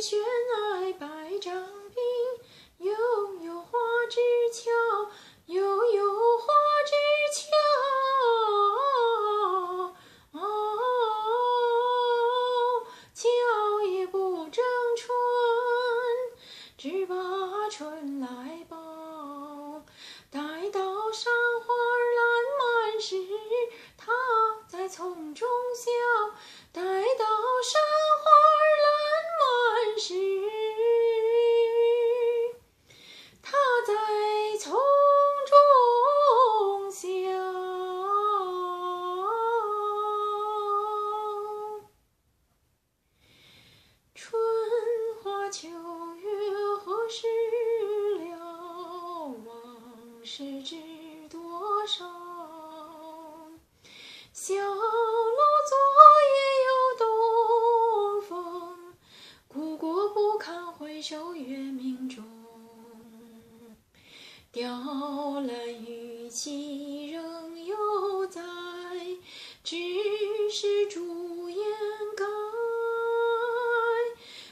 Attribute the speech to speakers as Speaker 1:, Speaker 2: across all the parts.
Speaker 1: 悬爱百丈冰，悠悠花枝俏，悠悠花枝俏。俏也不争春，只把春来报。待到山花烂漫时，它在丛中笑。待到山花烂漫时，它在丛中笑。春花秋月何时了？往事知多少？小楼昨夜又东风，故国不堪回首月明中。雕栏玉砌仍犹在，只是朱颜改。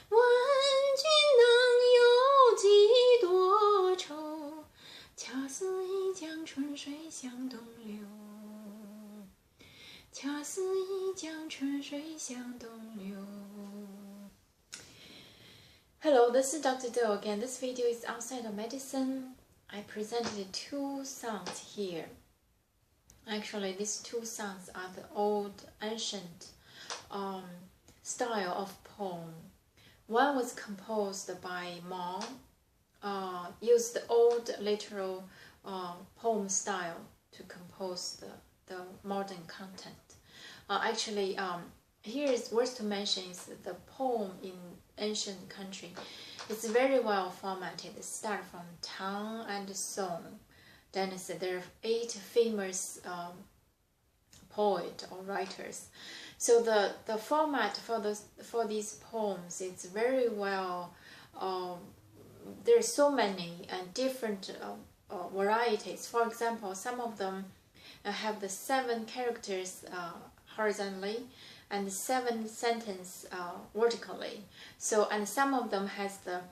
Speaker 1: 问君能有几多愁？恰似一江春水向东流。恰似一江春水向东流。Hello, this is Dr. Do again. This video is outside of medicine. I presented two songs here. Actually, these two songs are the old, ancient style of poem. One was composed by Mao, used the old literal poem style to compose the modern content. Actually, here is worth to mention is the poem in ancient country. It's very well formatted. It starts from Tang and Song Dynasty. There are 8 famous poets or writers. So the format for these poems is very well. There's so many and different varieties. For example, some of them have the 7 characters horizontally and 7 sentences vertically. So, and some of them has the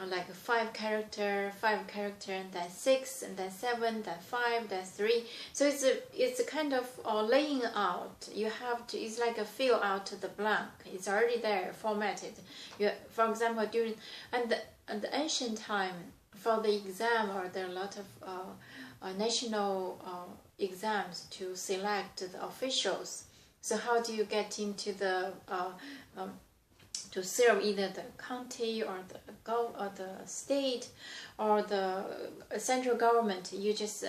Speaker 1: like 5 character, and then 6, and then 7, then 5, then 3. So it's a kind of laying out. You have to. It's like a fill out the blank. It's already there, formatted. For example, during the ancient time for the exam, or there are a lot of national exams to select the officials. So how do you get into the to serve either the county or the state or the central government? You just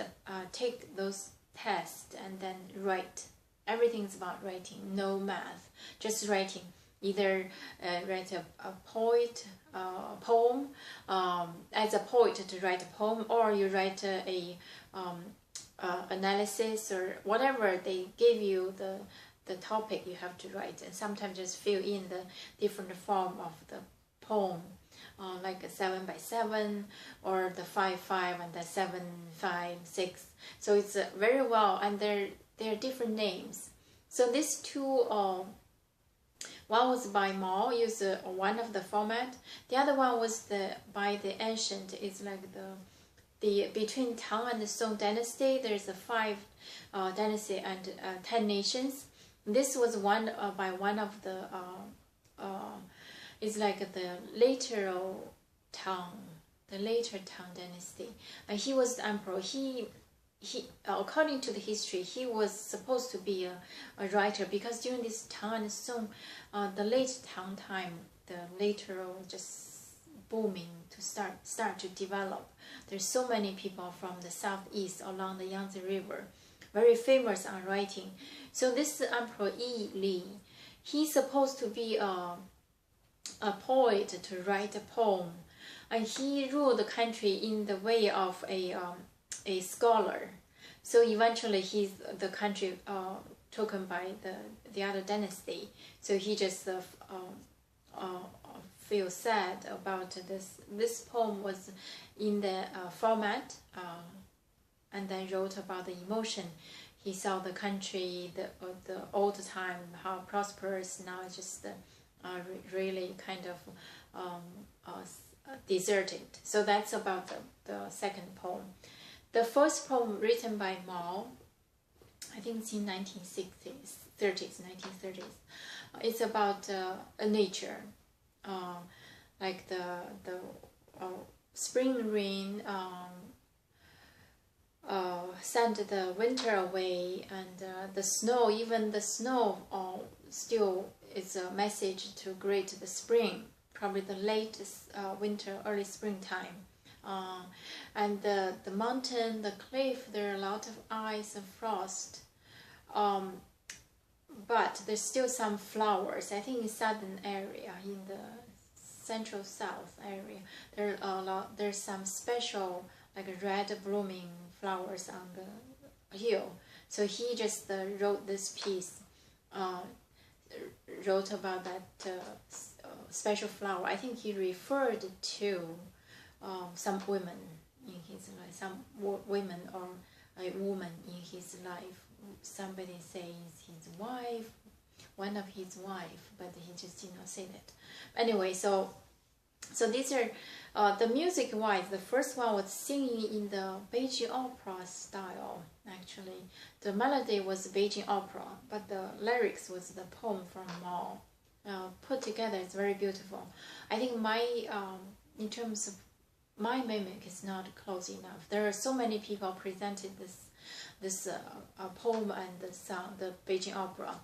Speaker 1: take those tests and then write. Everything's about writing, no math, just writing. Either write a poem as a poet to write a poem, or you write a analysis or whatever they give you the topic you have to write, and sometimes just fill in the different form of the poem, like a 7 by 7 or the 5 5 and the 7 5 6. So it's very well, and they're different names. So these two, one was by Mao, used one of the format. The other one was by the ancient. It's like the between Tang and the Song Dynasty. There's a 5 dynasty and 10 nations. This was one by one of the it's like the Later Tang Dynasty. And he was the emperor. He according to the history, he was supposed to be a writer, because during this Tang and Song, the late Tang time, the literal just booming to start to develop. There's so many people from the southeast along the Yangtze River, very famous on writing. So this Emperor Yi Li, he's supposed to be a poet to write a poem, and he ruled the country in the way of a scholar. So eventually the country taken by the other dynasty. So he just feel sad about this. This poem was in the format, and then wrote about the emotion. He saw the country, the old time, how prosperous. Now it's just really kind of deserted. So that's about the second poem. The first poem written by Mao, I think it's in 1930s. It's about nature, like the spring rain sent the winter away, and the snow, even the snow, still is a message to greet the spring, probably the late winter, early springtime. And the mountain, the cliff, there are a lot of ice and frost. But there's still some flowers. I think in southern area, in the central south area, there's some special like red blooming flowers on the hill. So he just wrote this piece, wrote about that special flower. I think he referred to some women in his life, some women or a woman in his life. Somebody says his wife, one of his wife, but he just did not say that. Anyway, so these are the music-wise. The first one was singing in the Beijing opera style. Actually, the melody was Beijing opera, but the lyrics was the poem from Mao. Put together, it's very beautiful. I think my in terms of my mimic is not close enough. There are so many people presented this poem and the song, the Beijing opera.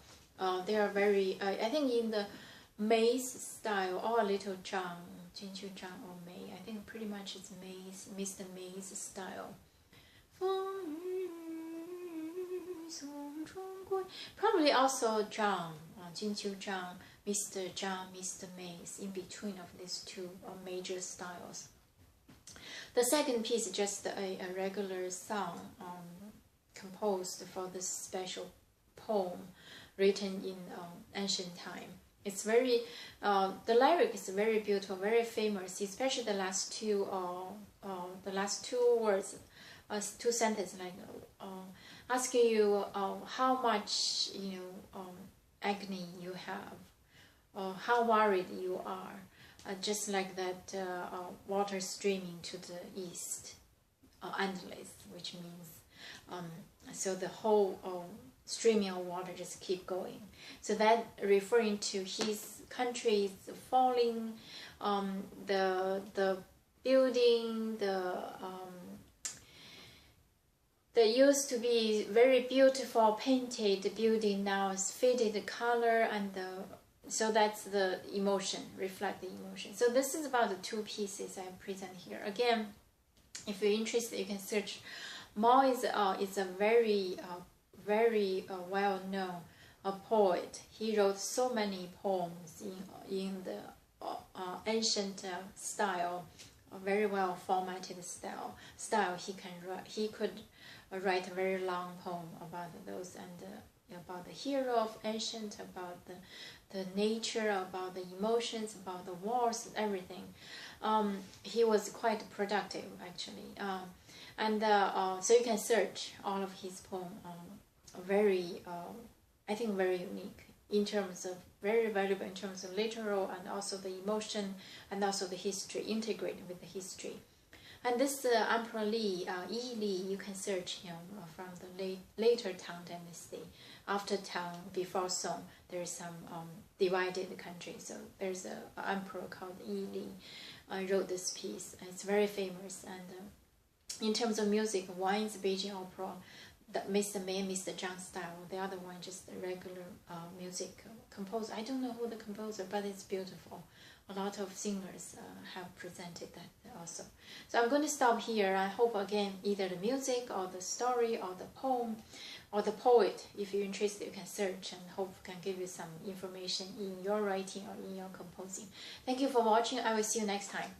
Speaker 1: They are very, I think in the May's style, or Little Zhang, Jinqiu Zhang or May. I think pretty much it's May's, Mr. May's style. Probably also Zhang, Jinqiu Zhang, Mr. Zhang, Mr. May's, in between of these two major styles. The second piece is just a regular song composed for this special poem written in ancient time. It's very, the lyric is very beautiful, very famous, especially the last two words, two sentences, like asking you how much agony you have, how worried you are, just like that water streaming to the east, endless, which means so the whole streaming of water just keep going. So that referring to his country is falling, the building, the used to be very beautiful painted building now is faded color, and so that's the emotion, reflect the emotion. So this is about the two pieces I present here. Again, if you're interested, you can search. Mao is a very well-known poet. He wrote so many poems in the ancient style, a very well formatted style. He could write a very long poem about those, and about the hero of ancient, about the nature, about the emotions, about the wars, everything. He was quite productive, actually. So you can search all of his poems. Very, I think, very unique in terms of, very valuable in terms of literal, and also the emotion, and also the history, integrated with the history. And this Emperor Li, Yi Li, you can search him from the later Tang Dynasty. After Tang, before Song, there is some divided country. So there's an emperor called Yi Li, wrote this piece. And it's very famous. And in terms of music, one is Beijing opera, the Mr. May and Mr. Zhang style. The other one just a regular music composer. I don't know who the composer, but it's beautiful. A lot of singers have presented that also. So I'm going to stop here. I hope, again, either the music or the story or the poem or the poet, if you're interested, you can search, and hope can give you some information in your writing or in your composing. Thank you for watching. I will see you next time.